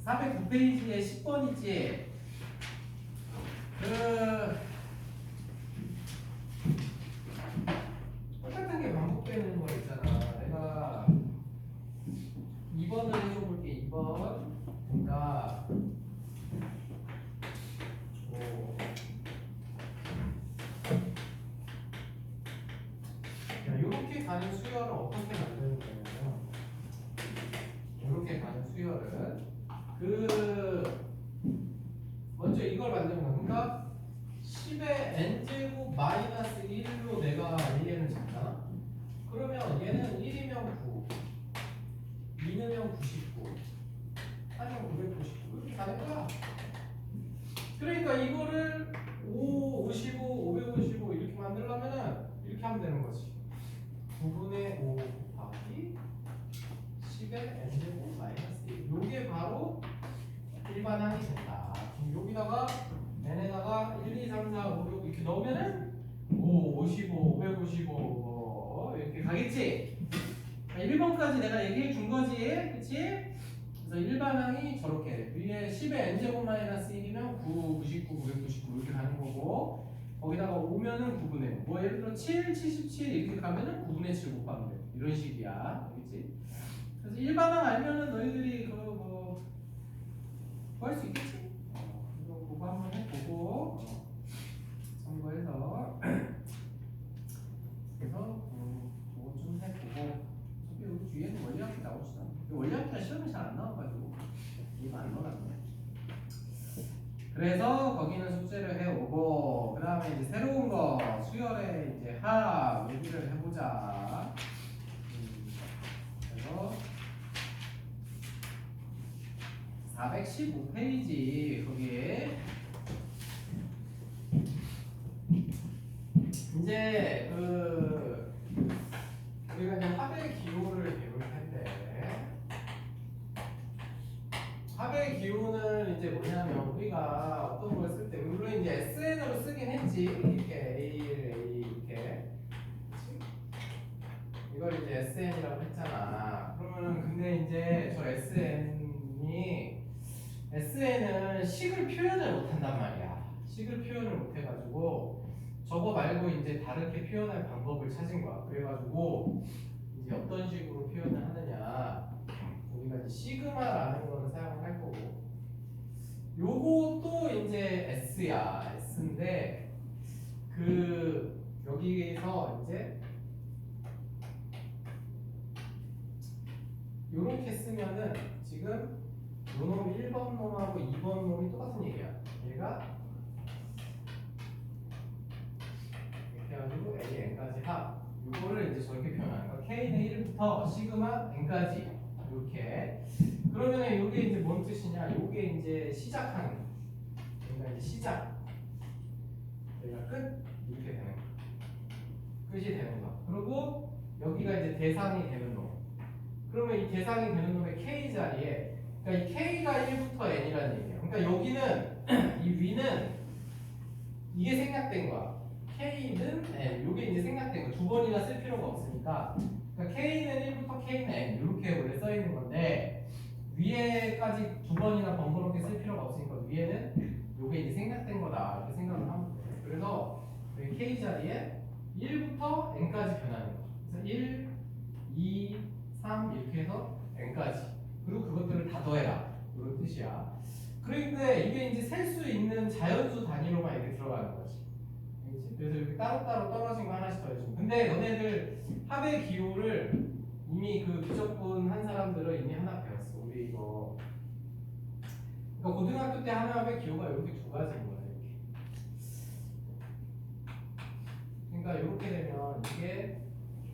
409페이지에 10번 있지? 똑같은 게 반복되는 거 있잖아. 내가 2번을 해줘볼게. 2번. 그러니까 이렇게 가는 수열을 어떻게 만드는 거냐면, 이렇게 가는 수열은 먼저 이걸 만드는 거야. 그러니까 10의 n제곱 마이너스 1로 내가 AN을 잡잖아. 그러면 얘는 1이면 9, 2는 99, 3이면 999 이렇게 가는 거야. 그러니까 이거를 5, 55, 555 이렇게 만들려면은 이렇게 하면 되는 거지. 9분의 5 곱하기 10의 n제곱 마이너스 1. 요게 바로 일반항이 된다. 그럼 여기다가 n에다가 1, 2, 3, 4, 5, 6 이렇게 넣으면은 5, 55, 555 이렇게 가겠지? 1번까지 내가 얘기해 준 거지. 그치? 그래서 일반항이 저렇게 위에 10의 n제곱 마이너스 1이면 9, 99, 999 이렇게 가는 거고, 거기다가 5면은 9분의 5. 뭐 예를 들어 7, 77 이렇게 가면은 9분의 7 곱하면 돼. 이런 식이야. 알겠지? 그래서 일반항 알면은 너희들이 뭐 구할 수 있겠지? 이거 그거 한번 해보고 참고해서 그래서 그거 좀 해보고. 여기 뒤에는 원리학기 나오시다. 원리학기가 시험에 잘 안 나와가지고 이거 안 넣어놨네. 그래서 거기는 숙제를 해오고, 그 다음에 이제 새로운 거 수열의 이제 합 얘기를 해보자. 그래서 415페이지 거기에 이제 우리가 이제 합의 기호를 배울 텐데, 합의 기호는 이제 뭐냐면 우리가 어떤 걸 쓸 때 물론 이제 SN으로 쓰긴 했지. 이렇게 A를 A 이렇게, 그치? 이걸 이제 SN이라고 했잖아. 그러면은 근데 이제 저 SN은 식을 표현을 못한단 말이야. 식을 표현을 못해가지고 저거 말고 이제 다르게 표현할 방법을 찾은 거야. 그래가지고 이제 어떤 식으로 표현을 하느냐, 우리가 이제 시그마라는 거를 사용을 할 거고, 요것도 이제 S야. S인데 여기에서 이제 요렇게 쓰면은 지금 요 놈 1번 놈하고 2번 놈이 똑같은 얘기야. 얘가 이렇게 해가지고 A, N까지 합. 요거를 이제 저렇게 표현하는 거야. K는 1부터 시그마 N까지 이렇게. 그러면 요게 이제 뭔 뜻이냐? 요게 이제 시작하는 거. 그러니까 이제 시작. 여기가 끝. 이렇게 되는 거. 끝이 되는 거. 그리고 여기가 이제 대상이 되는 놈. 그러면 이 대상이 되는 놈의 K 자리에, 그러니까 이 K가 1부터 N이라는 얘기예요. 그러니까 여기는 이 위는 이게 생략된 거야. K는 N. 요게 이제 생략된 거. 두 번이나 쓸 필요가 없으니까. 그러니까 K는 1부터 K는 N. 이렇게 원래 써 있는 건데, 위에까지 두 번이나 번거롭게 쓸 필요가 없으니까 위에는 요게 이제 생략된 거다. 이렇게 생각을 하면 돼. 그래서 여기 K 자리에 1부터 N까지 변하는 거. 그래서 1, 2, 3 이렇게 해서 N까지. 그리고 그것들을 다 더해라. 이런 뜻이야. 그런데 이게 이제 셀 수 있는 자연수 단위로만 이렇게 들어가는 거지. 그래서 이렇게 따로따로 떨어진 거 하나씩 더해주고. 근데 너네들 합의 기호를 이미 그 비적분 한 사람들은 이미 하나 배웠어. 우리 이거. 그러니까 고등학교 때 하는 합의 기호가 이렇게 두 가지인 거야. 이렇게. 그러니까 이렇게 되면 이게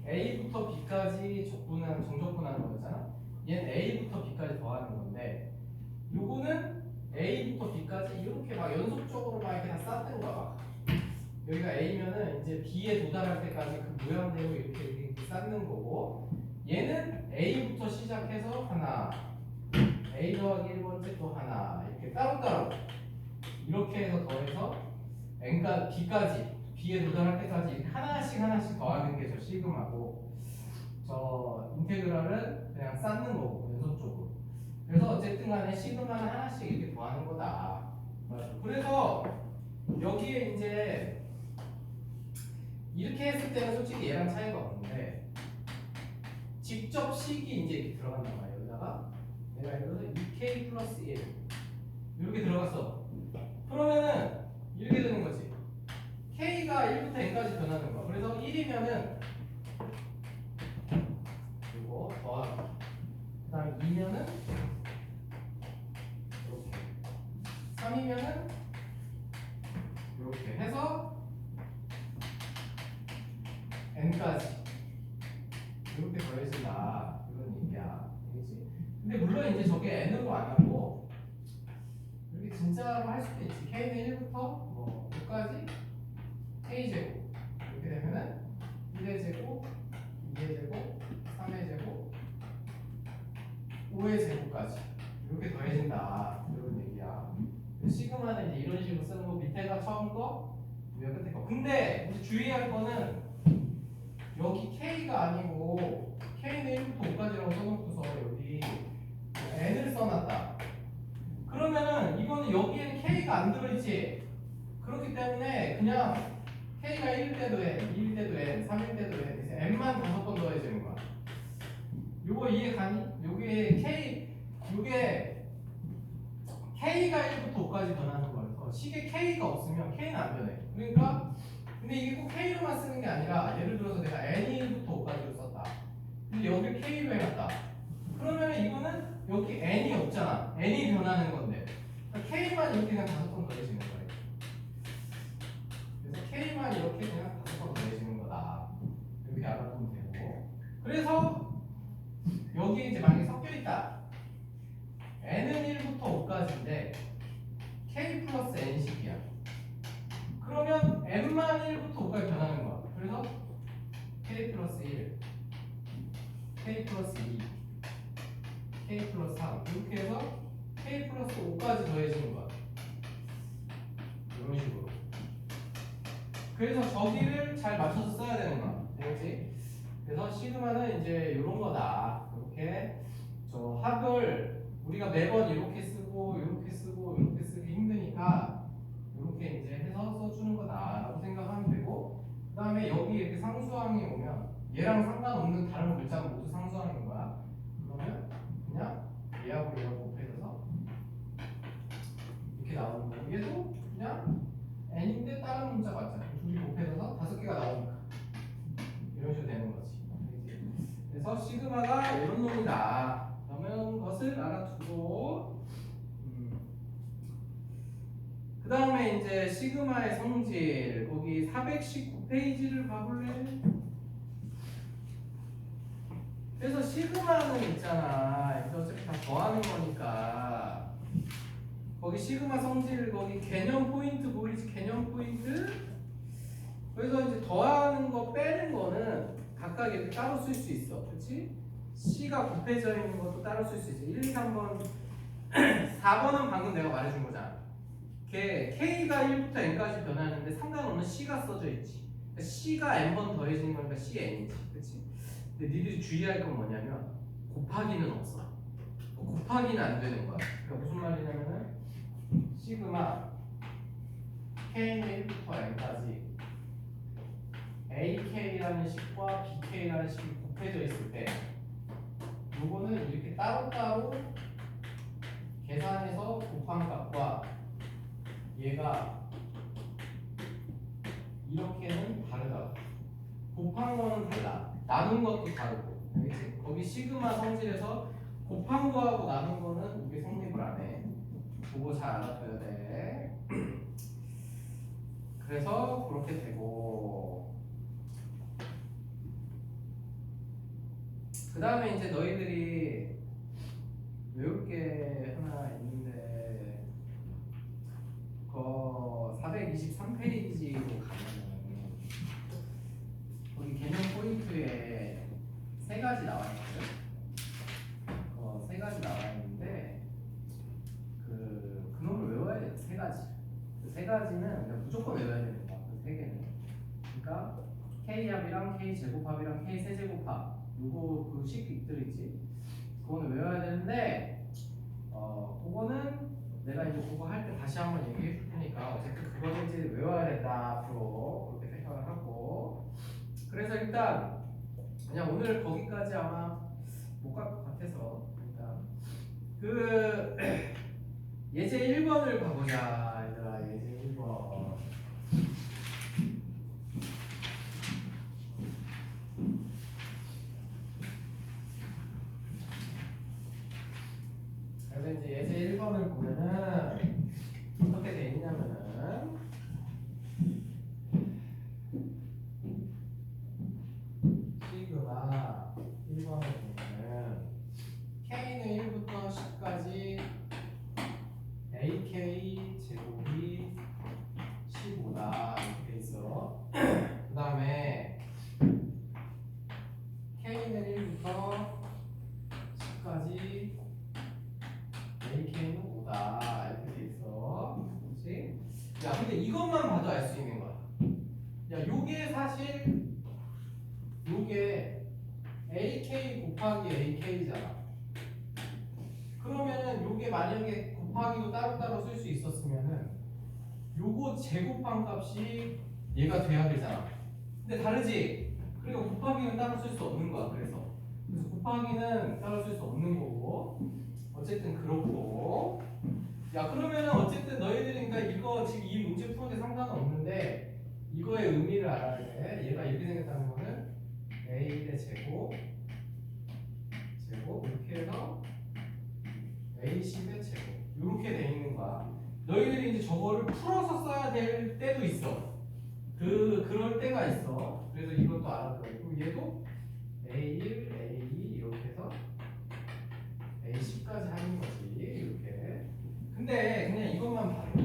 A부터 B까지 정적분하는 거잖아. 얘는 A부터 B까지 더하는 건데, 요거는 A부터 B까지 이렇게 막 연속적으로 막 이렇게 다 쌓는 거야. 여기가 A면은 이제 B에 도달할 때까지 그 모양대로 이렇게 쌓는 거고, 얘는 A부터 시작해서 하나, A 더하기 1번째 또 하나, 이렇게 따로따로 이렇게 해서 더해서 N과 B까지, B에 도달할 때까지 이렇게 하나씩 더하는 게 저 시그마고, 저 인테그랄은 그냥 쌓는 거고, 연속적으로. 그래서 어쨌든 간에 시그마는 하나씩 이렇게 더하는 거다. 그래서 여기에 이제 이렇게 했을 때는 솔직히 얘랑 차이가 없는데 직접 식이 이제 이렇게 들어간단 말이야. 여기다가 내가 이거를 2k 플러스 1 이렇게 들어갔어. 그러면은 이렇게 되는 거지. k가 1부터 n까지 변하는 거야. 그래서 1이면은 이거 더하기 그 다음에 2면은 이렇게 3이면은 이렇게 해서 n까지 이렇게 더해진다 이런 얘기야. 알겠지? 근데 물론 이제 저게 n으로 안 하고 이렇게 진짜로 할 수도 있지. k는 1부터 뭐 5까지 k제곱 이렇게 되면은 1의 제곱, 2의 제곱, 3의 제곱, 5의 제곱까지 이렇게 더해진다 이런 얘기야. 시그마는 이제 이런 식으로 쓰는 거. 밑에가 처음 거, 위에 끝에 거. 근데 이제 주의할 거는 여기 k가 아니고 k는 1부터 5까지라고 써놓고서 여기 n을 써놨다. 그러면은 이거는 여기에는 k가 안 들어있지. 그렇기 때문에 그냥 k가 1일 때도 n, 2일 때도 n, 3일 때도 n, 이제 n만 5번 더해지는 거야. 요거 이해 가니? 요게 k가 1부터 5까지 변하는 거라서 식에 k가 없으면 k는 안 변해. 그러니까 근데 이게 꼭 k로만 쓰는 게 아니라 예를 들어서 내가 n이 1부터 5까지로 썼다. 근데 여기를 k로 해놨다. 그러면 이거는 여기 n이 없잖아. n이 변하는 건데 그러니까 k만 이렇게 그냥 5번 더해지는 거예요. 그래서 k만 이렇게 그냥 5번 더해지는 거다. 이렇게 알아두면 되고. 그래서 여기 이제 만약에 섞여 있다. n은 1부터 5까지인데 k 플러스 n식이야. 그러면 n만 1부터 5까지 변하는 거야. 그래서 k 플러스 1, k 플러스 2, k 플러스 3 이렇게 해서 k 플러스 5까지 더해지는 거야. 이런 식으로. 그래서 저기를 잘 맞춰서 써야 되는 거야. 알겠지? 그래서 시그마는 이제 이런 거다. 이렇게 저 합을 우리가 매번 이렇게 쓰고 이렇게 쓰고 이렇게 쓰기 힘드니까 이렇게 이제 해서 써주는 거다라고 생각하면 되고, 그 다음에 여기 이렇게 상수항이 오면 얘랑 상관없는 다른 글자 모두 상수항인 거야. 그러면 그냥 얘하고 얘하고 곱해져서 이렇게 나오는 거고, 얘도 그냥 n인데 다른 문자 같잖아. 둘이 곱해져서 5개가 나오니까 이런 식으로 되는 거지. 그래서 시그마가 이런 놈이다. 그러면 것을 알아두고, 그 다음에 이제 시그마의 성질 거기 419페이지를 봐볼래? 그래서 시그마는 있잖아. 이제 어차피 다 더하는 거니까 거기 시그마 성질 거기 개념 포인트 보이지? 개념 포인트. 그래서 이제 더하는 거 빼는 거는 각각 이렇게 따로 쓸 수 있어. 그렇지? C가 곱해져 있는 것도 따로 쓸 수 있어. 1, 2, 3번 4번은 방금 내가 말해준 거잖아. K가 1부터 N까지 변하는데 상관없는 C가 써져 있지. 그러니까 C가 N번 더해지는 거니까 CN이지. 그렇지? 근데 니들이 주의할 건 뭐냐면 곱하기는 없어. 곱하기는 안 되는 거야. 그러니까 무슨 말이냐면은 시그마 K는 1부터 N까지 AK라는 식과 BK라는 식이 곱해져 있을 때 요거는 이렇게 따로따로 계산해서 곱한 값과 얘가 이렇게는 다르다. 곱한 거는 달라. 나눈 것도 다르고. 알겠지? 거기 시그마 성질에서 곱한 거하고 나눈 거는 우리 성립을 안 해. 그거 잘 알아둬야 돼. 그래서 그렇게 되고, 그 다음에 이제 너희들이 외울 게 하나 있는데, 그 423페이지로 가면은 거기 개념 포인트에 3가지 나와 있거든. 3가지 나와 있는데 그놈을 외워야 돼. 3가지. 그 3가지는 그냥 무조건 외워야 되는 거야. 그 3개는. 그러니까 K합이랑 K제곱합이랑 K세제곱합 요거 그 식 있들 있지. 그거는 외워야 되는데 이제 그거 할 때 다시 한번 얘기해 줄 테니까 어쨌든 그거는 이제 외워야 된다 앞으로 그렇게 생각을 하고. 그래서 일단 그냥 오늘 거기까지 아마 못 갈 것 같아서 일단 그 예제 1번을 가보자 얘들아. 예제 1번. 그래서 이제 예제 1번을 보면은 어떻게 돼 있냐면은 시그마 1번을 보면은 k는 1부터 10까지 ak 제곱이 15다 이렇게 돼 있어. 그 다음에 k는 1부터 10까지 ak는 5다 이렇게 돼 있어. 그렇지? 야, 근데 이것만 봐도 알 수 있는 거야. 야, 요게 사실 요게 ak 곱하기 ak잖아. 그러면은 요게 만약에 곱하기도 따로따로 쓸 수 있었으면은 요거 제곱한 값이 얘가 돼야 되잖아. 근데 다르지? 그러니까 곱하기는 따로 쓸 수 없는 거야. 그래서 곱하기는 따로 쓸 수 없는 거고 어쨌든 그렇고. 야, 그러면은 어쨌든 너희들이 그러니까 이거 지금 이 문제 푸는데 상관은 없는데 이거의 의미를 알아야 돼. 얘가 이렇게 생겼다는 거는 a의 제곱 이렇게 해서 a10의 제곱 이렇게 돼 있는 거야. 너희들이 이제 저거를 풀어서 써야 될 때도 있어. 그럴 때가 있어. 그래서 이것도 알아둬야 되고 얘도 a1, a2 이렇게 해서 a10까지 하는 거지. 이렇게. 근데 그냥 이것만 봐도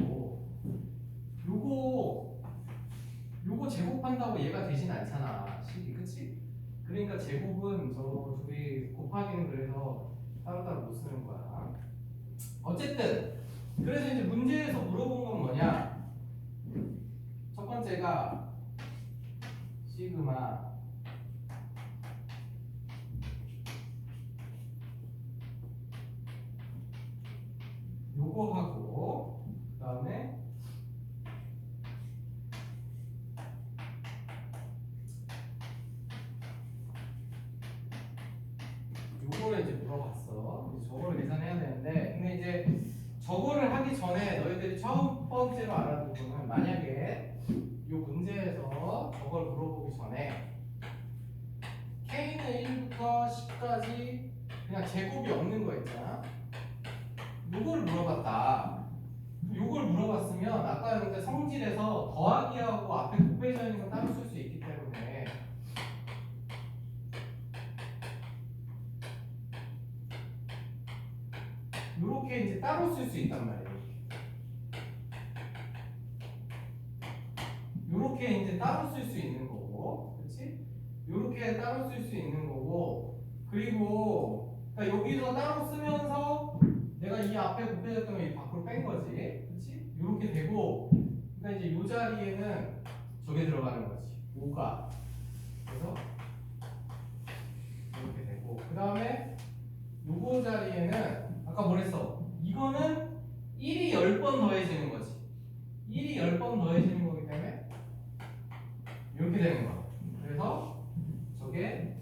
요거 제곱한다고 얘가 되진 않잖아. 식이. 그치? 그러니까 제곱은 저 둘이 곱하기는 그래서 따로따로 못 쓰는 거야. 어쨌든 그래서 이제 문제에서 물어본 건 뭐냐? 첫 번째가 시그마 요거 하고 그 다음에 요거를 이제 물어봤어. 이제 저거를 계산해야 되는데 근데 이제 저거를 하기 전에 너희들이 첫 번째로 알아둘 거는 만약에 이 문제에서 저걸 물어보기 전에 k는 1부터 10까지 그냥 제곱이 없는 거 있잖아. 요걸 물어봤다. 요걸 물어봤으면 아까 근데 성질에서 더하기하고 앞에 곱해져 있는 건 따로 쓸 수 있기 때문에 요렇게 이제 따로 쓸 수 있단 말이에요. 요렇게 이제 따로 쓸 수 있는 거고, 그렇지? 요렇게 따로 쓸 수 있는 거고, 그리고 그러니까 여기서 따로 쓰면서 내가 이 앞에 곱해졌던 거 밖으로 뺀 거지, 그렇지? 요렇게 되고, 그러니까 이제 요 자리에는 저게 들어가는 거지, 5가. 그래서 이렇게 되고, 그 다음에 요거 자리에는 아까 뭐랬어? 이거는 1이 10번 더해지는 거지. 1이 10번 더해지는 거기 때문에 이렇게 되는 거야. 그래서 저게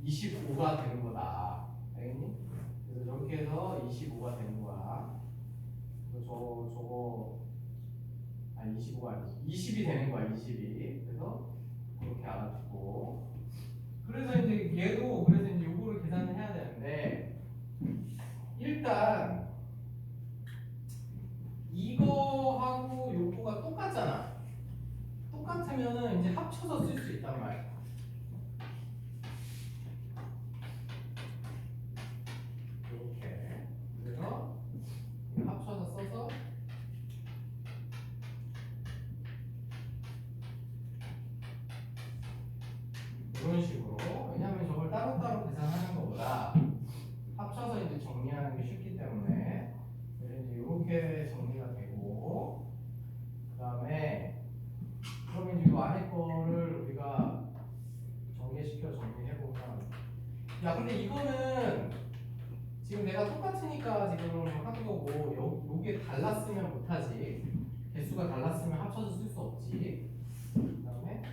25가 되는 거다. 알겠니? 그래서 이렇게 해서 25가 되는 거야. 저거 아니 25가 아니지. 20이 되는 거야. 20이. 그래서 그렇게 알아두고. 그래서 이제 얘도 그래서 이제 요거를 계산을 해야 되는데 일단 이거하고 요거가 똑같잖아. 똑같으면은 이제 합쳐서 쓸 수 있단 말이야. 이렇게. 그래서 이거 합쳐서 써서 이런 식으로. 왜냐면 저걸 따로따로 계산하는 것보다 합쳐서 이제 정리하는 게 쉽기 때문에 이제 이렇게 정리가 되고 그 다음에 그러면 이제 이 안에 거를 우리가 전개시켜 정리해보면 야 근데 이거는 지금 내가 똑같으니까 지금 하는 거고 요게 달랐으면 못하지. 개수가 달랐으면 합쳐서 쓸 수 없지. 그 다음에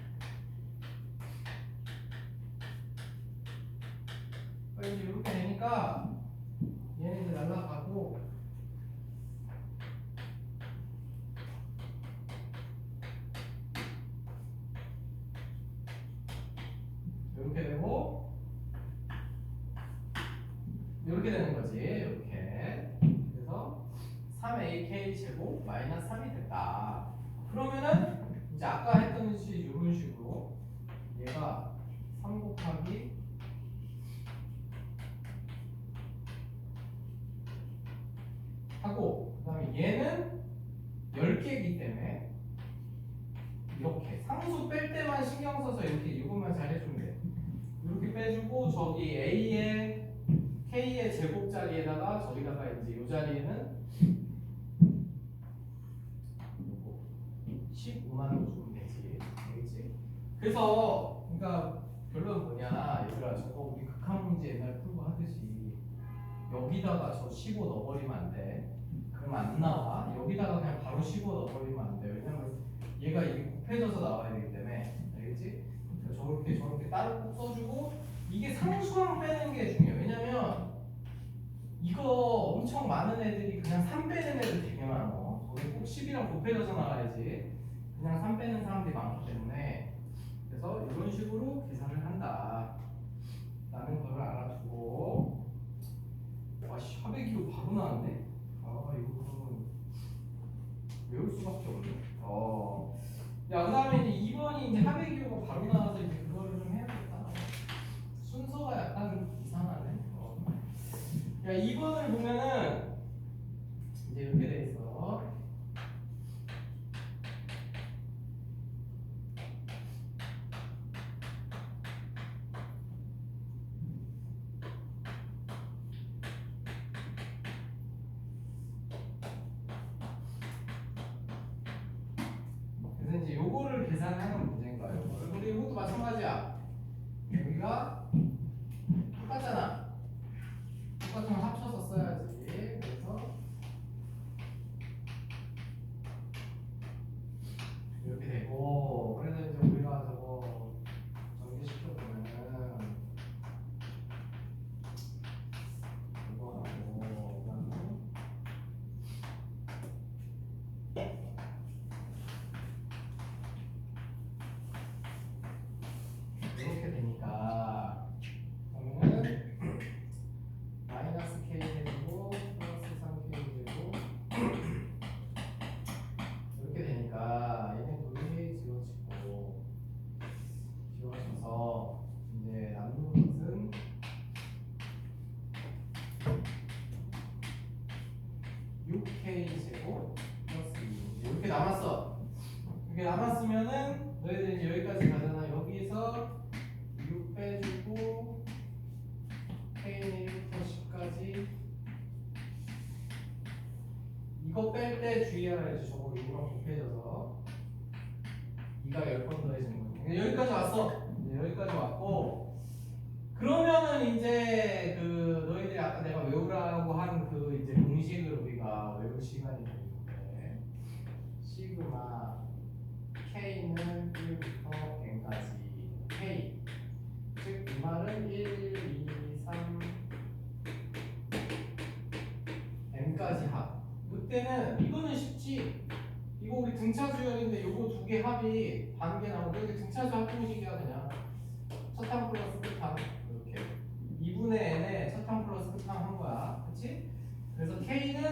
이제 이렇게 되니까 얘는 이제 날라가고 이렇게 되고 이렇게 되는 거지. 이렇게. 그래서 3ak 제곱 마이너스 3이 됐다. 그러면은 이제 아까 했던 식 이런 식으로 얘가 3 곱하기 하고 그다음에 얘는 10개이기 때문에 이렇게 상수 뺄 때만 신경 써서 이렇게 이것만 잘 해주면 돼. 이렇게 빼주고 저기 A의 K의 제곱 자리에다가 저기다가 이제 이 자리에는 15만 원 주면 되지. 알겠지? 그래서 그러니까 결론은 뭐냐 얘들아, 저거 우리 극한 문제 옛날 풀고 하듯이 여기다가 저 15 넣어버리면 안 돼. 그럼 안 나와. 여기다가 그냥 바로 15 넣어버리면 안 돼. 왜냐면 얘가 이게 곱해져서 나와야 되기 때문에. 알겠지? 저렇게 따로 꼭 써주고 이게 상수항 빼는 게 중요해요. 왜냐면 이거 엄청 많은 애들이 그냥 3 빼는 애들 되게 많어. 저게 꼭 10이랑 곱해져서 나와야지. 그냥 3 빼는 사람들이 많기 때문에 그래서 이런 식으로 계산을 한다 라는 걸 알아두고. 와씨, 화백이로 바로 나왔네. 아 이거 그러면 외울 수밖에 없네. 야, 그 다음에 이제 2번이 이제 화백이로가 바로 나와서 이제 그거를 좀 해야겠다. 순서가 약간 이상하네. 야, 2번을 보면은 이제 이렇게 돼 있어. 그래서 이제 요거를 계산하는 문제인 거야. 요거를. 근데 이것도 마찬가지야. 여기가 똑같잖아. 똑같으면 합쳐서 써야지. 그래서 이렇게 되고, 그래서 이제 우리가 저거 전개시켜 보면은 이거 하고 그다음에 이렇게 되니까 그러면은 마이너스 k 제곱 플러스 3k 제곱 이렇게 되니까 얘네 둘이 지워져서 이제 남는 것은 6k 제곱 플러스 2 이렇게 남았어. 이렇게 남았으면은 너희들 이제 여기까지 가잖아. 여기서 6 빼주고 k는 1부터 10까지 이거 뺄 때 주의해야지. 저거 이거랑 곱해져서 2가 10번 더해지는 거지. 여기까지 왔어. 여기까지 왔고, 그러면은 이제 그 너희들이 아까 내가 외우라고 한 그 이제 공식을 우리가 외울 시간이 되는데, 시그마 k는 1부터 n까지 k, 즉 이 말은 1, 2, 3 n까지 합. 이때는 이거는 쉽지. 이거 우리 등차수열인데 요거 두 개 합이 반개 나오고, 이게 등차수 합공식이야. 그냥 첫항 플러스 끝항 이렇게 2분의 n에 첫항 플러스 끝항 한 거야. 그치? 그래서 k는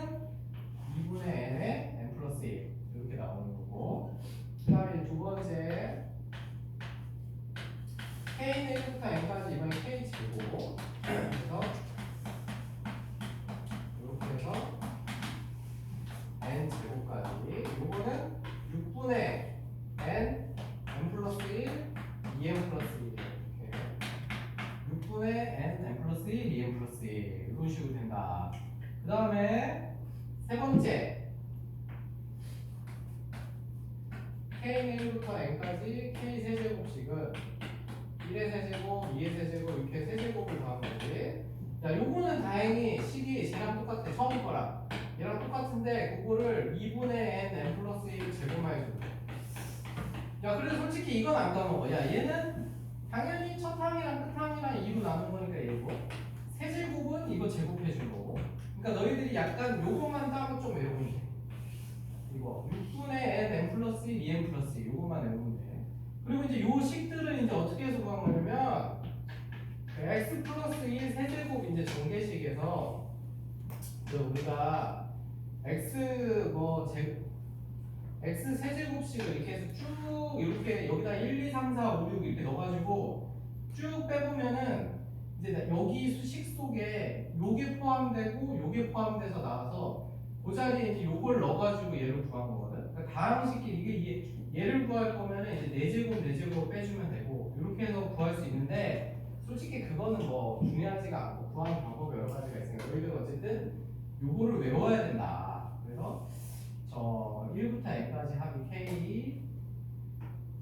2분의 n에 n 플러스 1 이렇게 나오는 거고, 그 다음에 두 번째 k는 1부터 n까지 이번에 k 제곱. 그래서 이렇게 해서 n 제곱까지. 요거는 6분의 n 플러스 1 2n 플러스 1 이렇게 6분의 n 플러스 1 2n 플러스 1 이런 식으로 된다. 그 다음에 세 번째 k는 1부터 n까지 k 세제곱씩은 1의 세제곱, 2의 세제곱 이렇게 세제곱을 더한 거지. 자, 요거는 다행히 식이 쟤랑 똑같아. 처음 거랑 얘랑 똑같은 플러스인데 그거를 2분의 n 플러스 1 제곱만 해주고. 야 그래도 솔직히 이건 안 까먹어. 야 얘는 당연히 첫 항이랑 끝 항이랑 2로 나눈 거니까 얘고 세제곱은 이거 제곱해준 거고. 그러니까 너희들이 약간 요것만 따로 좀 외우면 돼. 이거 6분의 n 플러스 1 2n 플러스 1 요것만 외우면 돼. 그리고 이제 요 식들은 이제 어떻게 해서 구한 거냐면 x 플러스 1 세제곱 이제 전개식에서 우리가 x x 세제곱식을 이렇게 해서 쭉 이렇게 여기다 1, 2, 3, 4, 5, 6 이렇게 넣어가지고 쭉 빼보면은 이제 여기 수식 속에 요게 포함되고 요게 포함돼서 나와서 그 자리에 이제 요걸 넣어가지고 얘를 구한 거거든. 그러니까 다항식끼리 이게 얘를 구할 거면은 이제 4제곱 4제곱 빼주면 되고 이렇게 해서 구할 수 있는데 솔직히 그거는 뭐 중요하지가 않고 구하는 방법이 여러 가지가 있으니까 너희들 어쨌든 요거를 외워야 된다. 그래서 저 1부터 n까지 합이 k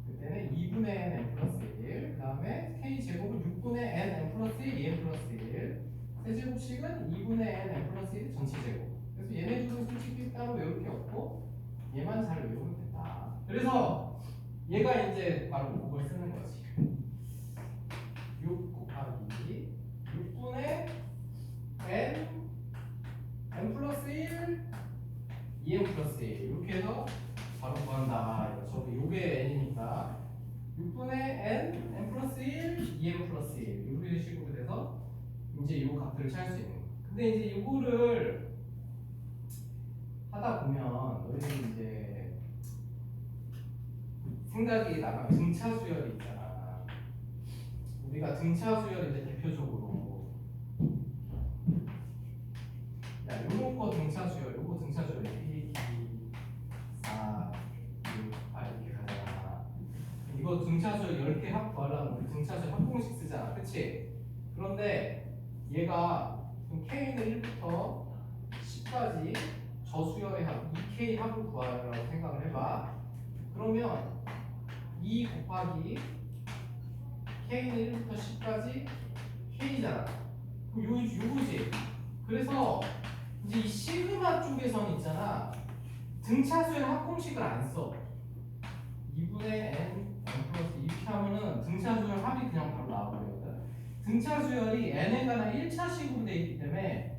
그때는 2분의 n 플러스 1 그 다음에 k 제곱은 6분의 n 플러스 1 2n 플러스 1 세제곱식은 2분의 n 플러스 1 전체 제곱. 그래서 얘네 둘은 솔직히 따로 외울 게 없고 얘만 잘 외우면 된다. 그래서 얘가 이제 바로 그걸 쓰는 거지. 6 곱하기 6분의 n 플러스 1 2n 플러스 1 이렇게 해서 바로 구한다. 저기 요게 n이니까 6분의 n 플러스 1 2n 플러스 1 이런 식으로 돼서 이제 요 값들을 찾을 수 있는 거야. 근데 이제 요거를 하다 보면 너희들이 이제 생각이 나가 등차 수열이 있잖아. 우리가 등차 수열 이제 대표적으로 야 요런 거 등차 수열, 요거 등차 수열 1, 2, 4, 6, 8 이렇게 가잖아. 이거 등차 수열 10개 합 구하려면 우리 등차 수열 합공식 쓰잖아. 그치? 그런데 얘가 k는 1부터 10까지 저수열의 합 2k 합을 구하라고 생각을 해봐. 그러면 2 곱하기 k는 1부터 10까지 k잖아. 그럼 요거지. 그래서 이제 이 시그마 쪽에서는 있잖아. 등차수열 합공식을 안 써. 2분의 n 플러스 이렇게 하면은 등차수열 합이 그냥 바로 나와버리거든. 등차수열이 n에 관한 1차식으로 돼 있기 때문에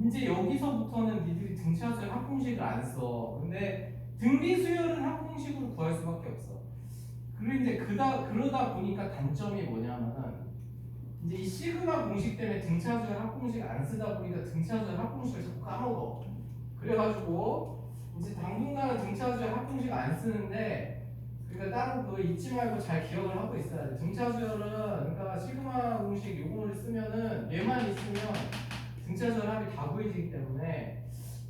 이제 여기서부터는 니들이 등차수열 합공식을 안 써. 근데 등비수열은 합공식으로 구할 수밖에 없어. 그리고 이제 그러다 보니까 단점이 뭐냐면은 이제 이 시그마 공식 때문에 등차수열 합공식 안 쓰다 보니까 등차수열 합공식을 자꾸 까먹어. 그래가지고 이제 당분간은 등차수열 합공식 안 쓰는데 그러니까 따로 그거 잊지 말고 잘 기억을 하고 있어야 돼. 등차수열은 그러니까 시그마 공식 요거를 쓰면은 얘만 있으면 등차수열 합이 다 구해지기 때문에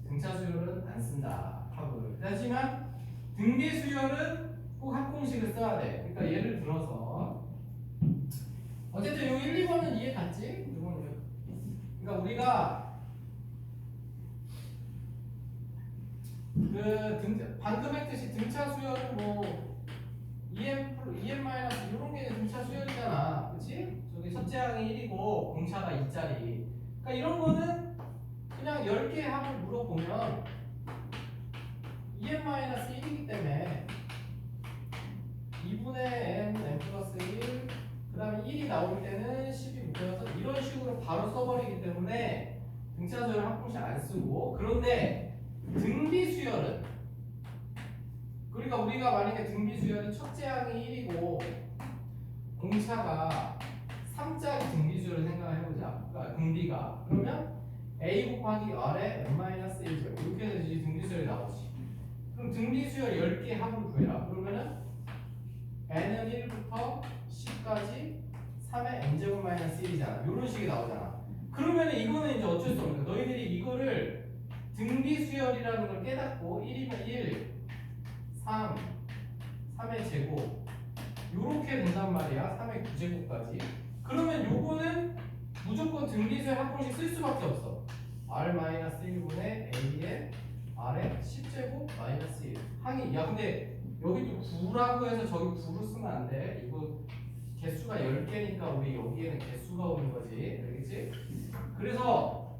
등차수열은 안 쓴다 합을. 하지만 등비수열은 꼭 합공식을 써야 돼. 그러니까 예를 들어서 어쨌든 요 1, 2번은 이해 갔지? 그러니까 우리가 방금 했듯이 등차 수열은 뭐 EM 마이너스 이런 게 등차 수열이잖아, 그렇지? 저기 첫째 항이 1이고 공차가 2짜리. 그러니까 이런 거는 그냥 10개 합을 물어보면 EM 마이너스 1이기 때문에 2분의 n 플러스 1 그 다음에 1이 나올 때는 10이 묶여서 이런 식으로 바로 써버리기 때문에 등차수열 합공식 안 쓰고. 그런데 등비수열은 그러니까 우리가 만약에 등비수열이 첫째 항이 1이고 공차가 3짜리 등비수열을 생각해보자. 그러니까 등비가 그러면 a 곱하기 r에 n-1제곱 이렇게 해서 이제 등비수열이 나오지. 그럼 등비수열 10개 합을 구해라. 그러면은 n은 1부터 10까지 3의 n제곱 마이너스 1이잖아. 이런 식이 나오잖아. 그러면 이거는 이제 어쩔 수 없는 거야. 너희들이 이거를 등비수열이라는 걸 깨닫고 1이면 1, 3, 3의 제곱 요렇게 된단 말이야. 3의 9제곱까지. 그러면 요거는 무조건 등비수열 합공식 쓸 수밖에 없어. r-1분의 a의 r의 10제곱 마이너스 1 항이. 야 근데 여기 또 9라고 해서 저기 9로 쓰면 안 돼. 이거 개수가 10개니까 우리 여기에는 개수가 오는 거지. 알겠지? 그래서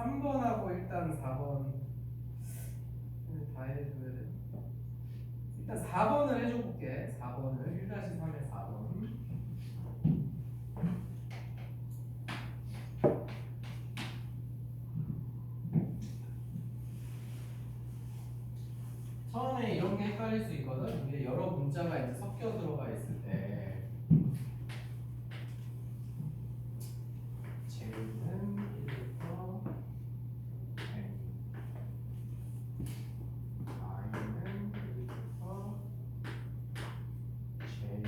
3번하고 일단 4번 다 해줘야 돼. 일단 4번을 해줘 볼게. 4번을 1-3의 4번. 처음에 이런 게 헷갈릴 수 있거든. 이게 여러 문자가 이제 섞여 들어가 있을 때 J는 1부터 N, I는 1부터 J,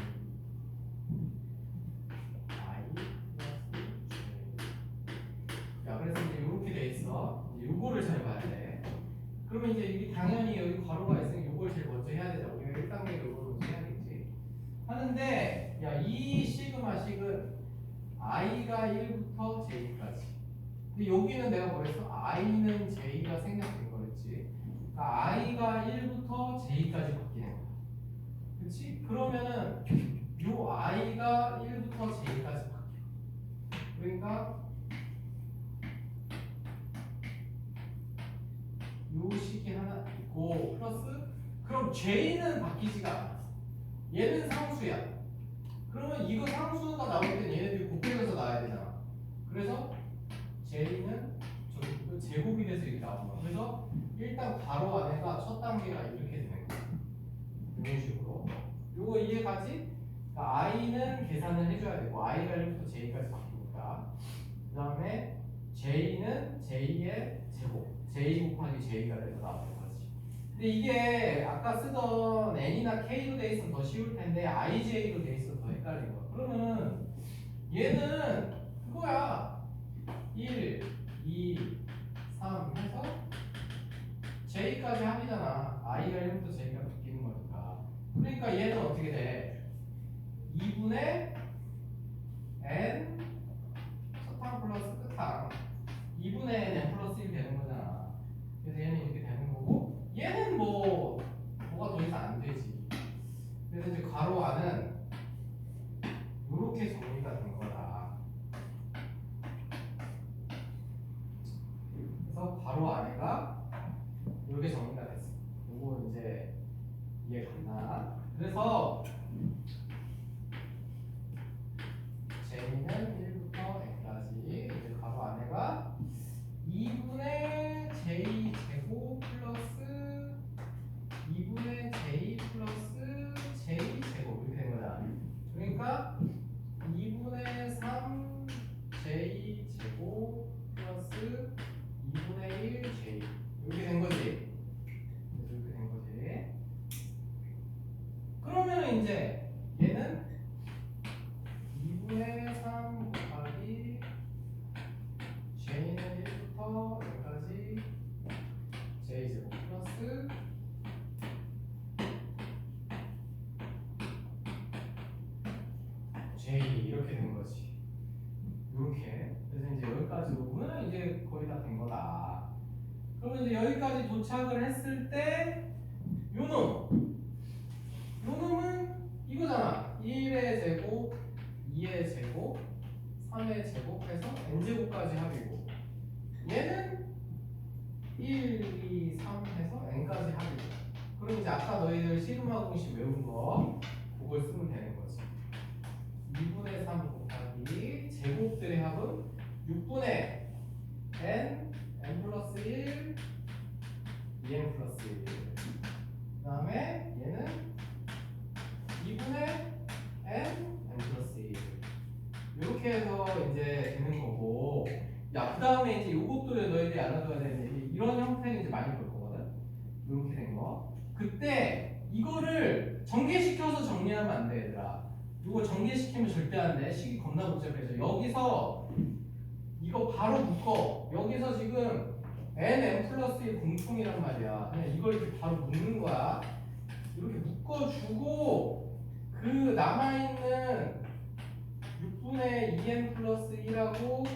I 플러스 J. 야, 그래서 이제 이렇게 돼 있어. 이제 요거를 잘 봐야 돼. 그러면 이제 이게 당연히 여기 괄호가 있으니 요걸 제일 먼저 해야 되잖아. 우리가 1단계 요걸 먼저 해야겠지. 하는데 야, 이 시그마식은 i가 1부터 j까지. 근데 여기는 내가 뭐랬어? i는 j가 생략된 거랬지. 그러니까 i가 1부터 j까지 바뀌는 거야. 그렇지? 그러면은 요 i가 1부터 j까지 바뀌어. 그러니까 요 식이 하나 있고 플러스 그럼 j는 바뀌지가 않아. 얘는 상수야. 그러면 이거 상수가 나올 땐 얘네들이 곱해져서 나와야 되잖아. 그래서 j는 저기 제곱이 돼서 이렇게 나온 거야. 그래서 일단 괄호 안에가 첫 단계가 이렇게 되는 거야. 이런 식으로. 요거 이해가지? 그러니까 i는 계산을 해줘야 되고 i가 1부터 j까지 바뀌니까. 그 다음에 j는 j의 제곱. j 곱하기 j가 돼서 나오는 거지. 근데 이게 아까 쓰던 n이나 k로 돼 있으면 더 쉬울 텐데 ij로 돼 있어서 더 헷갈린 거야. 그러면은 얘는 그거야. 1, 2, 3 해서 j까지 합이잖아. i가 1부터 j가 바뀌는 거니까. 그러니까 얘는 어떻게 돼? 2분의 n 첫항 플러스 끝항 2분의 n 플러스 1 되는 거잖아. 그래서 얘는 이렇게 되는 거고 얘는 뭐가 더 이상 안 되지. 그래서 이제 괄호 안은 이렇게 정리가 된 거다. 그래서 괄호 안에가 이렇게 정리가 됐어. 이거 이제 이해 간다. 그래서 j는 1부터 n까지 이제 괄호 안에가 2분의 j 제곱 플러스 2분의 j 플러스 j 제곱 이렇게 된 거잖아. 그러니까 2분의 3 j 제곱 플러스 2분의 1 j 이렇게 된 거지. 이렇게 된 거지. 그러면 이제 얘는 2분의 3 곱하기 j는 1부터 여기까지 j제곱 플러스 j 이렇게 된 거지. 이렇게. 그래서 이제 여기까지 오면 이제 거의 다 된 거다. 그러면 이제 여기까지 도착을 했을 때 요놈은 이거잖아. 1의 제곱, 2의 제곱, 3의 제곱해서 n제곱까지 합이고 얘는 1, 2, 3 해서 n까지 합이고. 그럼 이제 아까 너희들 시그마 공식 외운 거 그걸 쓰면 되는 거지. 2분의 3 곱하기 제곱들의 합은 6분의 n 플러스 1 2n 플러스 1. 그 다음에 얘는 2분의 n 플러스 1. 이렇게 해서 이제 되는 거고. 야, 그 다음에 이제 요것도 너희들이 알아둬야 되는데 이런 형태는 이제 많이 볼 거거든. 이렇게 된 거. 그때 이거를 전개시켜서 정리하면 안 돼, 얘들아. 이거 전개시키면 절대 안 돼. 식이 겁나 복잡해서. 여기서 이거 바로 묶어. 여기서 지금 n 플러스 1 공통이란 말이야. 그냥 이걸 이렇게 바로 묶는 거야. 이렇게 묶어주고 그 남아있는 6분의 2n 플러스 1하고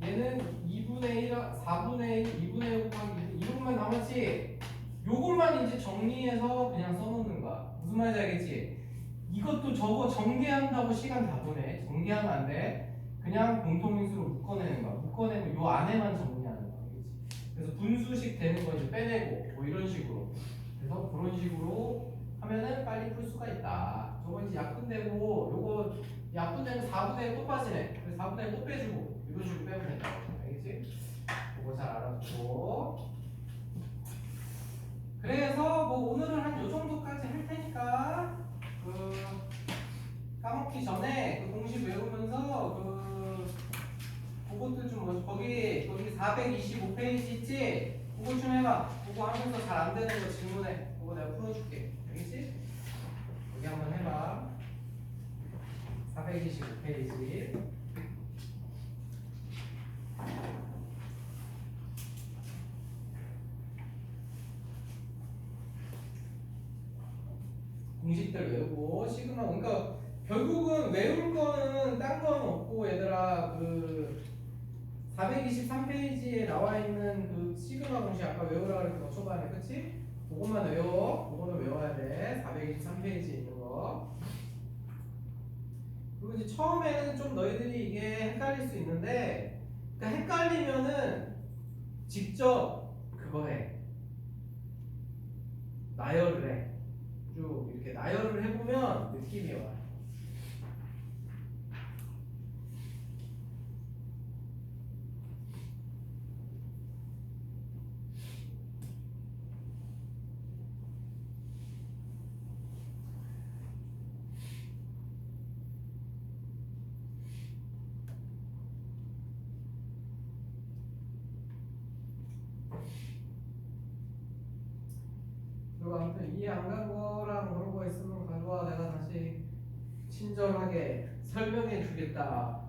얘는 2분의 1, 4분의 1, 2분의 1 곱하기 이것만 남았지. 요것만 이제 정리해서 그냥 써놓는 거야. 무슨 말인지 알겠지? 이것도 저거 전개한다고 시간 다 보내. 전개하면 안 돼. 그냥 공통인수로 묶어내는 거야. 묶어내고 요 안에만 정리하는 거야. 그래서 분수식 되는 거 이제 빼내고 뭐 이런 식으로. 그래서 그런 식으로 하면은 빨리 풀 수가 있다. 저거 이제 약분되고 요거 약분되면 4분의 1 또 빠지네. 그래서 4분의 1 또 빼주고 이런 식으로 빼면 된다고. 알겠지? 그거 잘 알아두고. 그래서 뭐 오늘은 한 요 정도까지 할 테니까 그 까먹기 전에 그 공식 외우면서 그것도 좀 먼저 거기 425페이지 있지? 그거 좀 해봐. 그거 하면서 잘 안 되는 거 질문해. 그거 내가 풀어줄게. 알겠지? 여기 한번 해봐. 425페이지. 공식들 외우고 시그마 그러니까 결국은 외울 거는 딴 건 없고 얘들아 그 423페이지에 나와 있는 그 시그마 공식 아까 외우라 그랬던 거 초반에 그치? 그것만 외워. 그거는 외워야 돼. 423페이지에 있는 거. 그리고 이제 처음에는 좀 너희들이 이게 헷갈릴 수 있는데 그러니까 헷갈리면은 직접 그거 해. 나열을 해. 쭉 이렇게 나열을 해보면 느낌이 와. 그리고 아무튼 이해 안 간 거랑 그런 거 있으면 가져와. 내가 다시 친절하게 설명해 주겠다.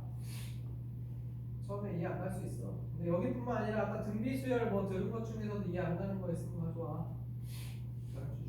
처음에 이해 안 갈 수 있어. 근데 여기뿐만 아니라 아까 등비수열 뭐 들은 것 중에서도 이해 안 가는 거 있으면 가져와. 알았지?